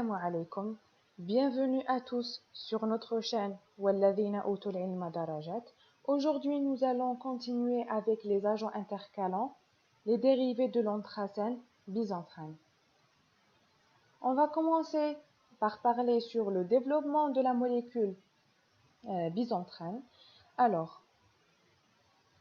Assalamu alaikum. Bienvenue à tous sur notre chaîne Walladhina Utul Ilma Darajat. Aujourd'hui, nous allons continuer avec les agents intercalants, les dérivés de l'anthracène bisantrène. On va commencer par parler sur le développement de la molécule bisantrène. Alors,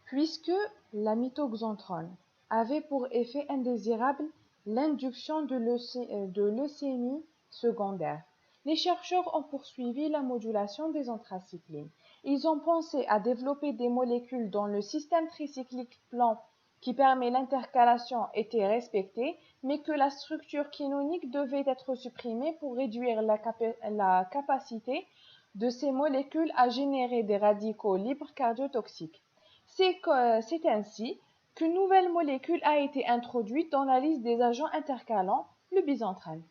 puisque la mitoxantrone avait pour effet indésirable l'induction de leucémie secondaire, les chercheurs ont poursuivi la modulation des anthracyclines. Ils ont pensé à développer des molécules dont le système tricyclique plan qui permet l'intercalation était respecté, mais que la structure kinonique devait être supprimée pour réduire la capacité de ces molécules à générer des radicaux libres cardiotoxiques. C'est ainsi qu'une nouvelle molécule a été introduite dans la liste des agents intercalants, le bisantrène.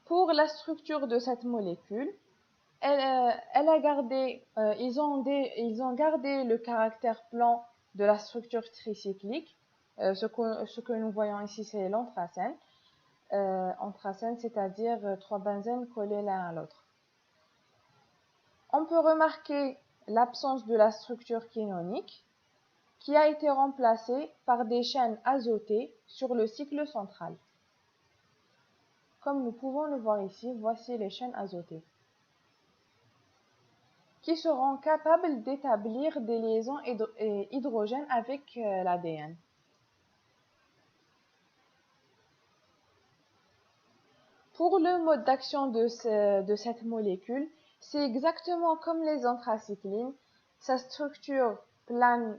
Pour la structure de cette molécule, ils ont gardé le caractère plan de la structure tricyclique. Ce que nous voyons ici, c'est l'anthracène. Anthracène, c'est-à-dire 3 benzènes collés l'un à l'autre. On peut remarquer l'absence de la structure kinonique qui a été remplacée par des chaînes azotées sur le cycle central. Comme nous pouvons le voir ici, voici les chaînes azotées qui seront capables d'établir des liaisons hydrogènes avec l'ADN. Pour le mode d'action de cette molécule, c'est exactement comme les anthracyclines. Sa structure plane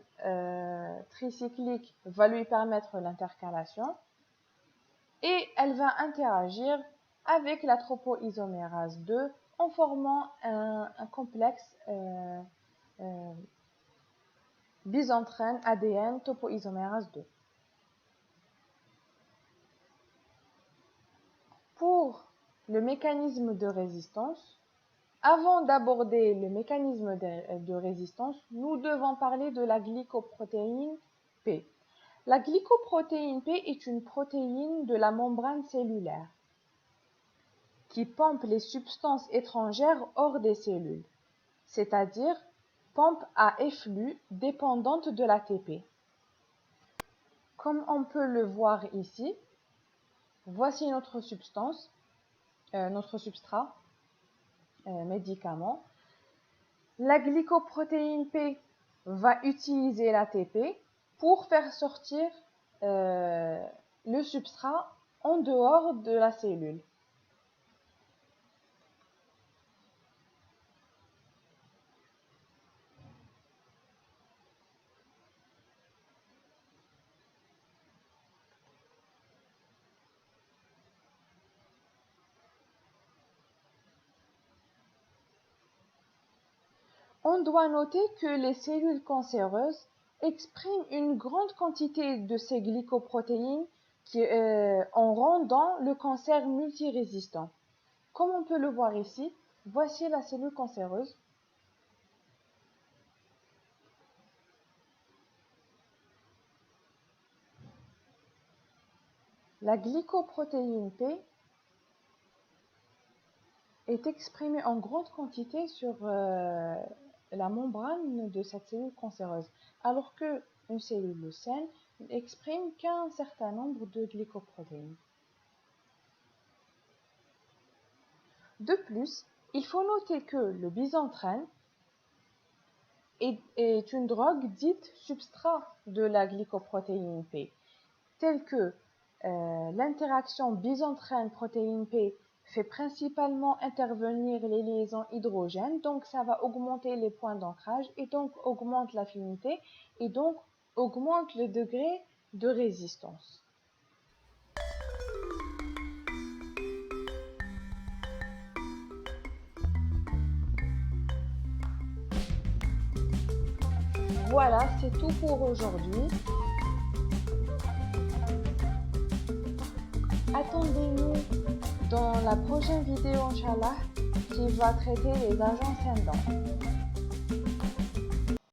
tricyclique va lui permettre l'intercalation et elle va interagir avec la topoisomérase 2 en formant un complexe bisantrène ADN topoisomérase 2. Pour le mécanisme de résistance, avant d'aborder le mécanisme de résistance, nous devons parler de la glycoprotéine P. La glycoprotéine P est une protéine de la membrane cellulaire qui pompe les substances étrangères hors des cellules, c'est-à-dire pompe à efflux dépendante de l'ATP. Comme on peut le voir ici, voici notre substance, notre substrat médicament. La glycoprotéine P va utiliser l'ATP pour faire sortir le substrat en dehors de la cellule. On doit noter que les cellules cancéreuses expriment une grande quantité de ces glycoprotéines en rendant le cancer multirésistant. Comme on peut le voir ici, voici la cellule cancéreuse. La glycoprotéine P est exprimée en grande quantité sur la membrane de cette cellule cancéreuse, alors qu'une cellule saine n'exprime qu'un certain nombre de glycoprotéines. De plus, il faut noter que le bisantrène est une drogue dite substrat de la glycoprotéine P, telle que l'interaction bisantrène-protéine P fait principalement intervenir les liaisons hydrogènes, donc ça va augmenter les points d'ancrage et donc augmente l'affinité et donc augmente le degré de résistance. Voilà, c'est tout pour aujourd'hui. Attendez-nous dans la prochaine vidéo, Inch'Allah, qui va traiter les agents scindants.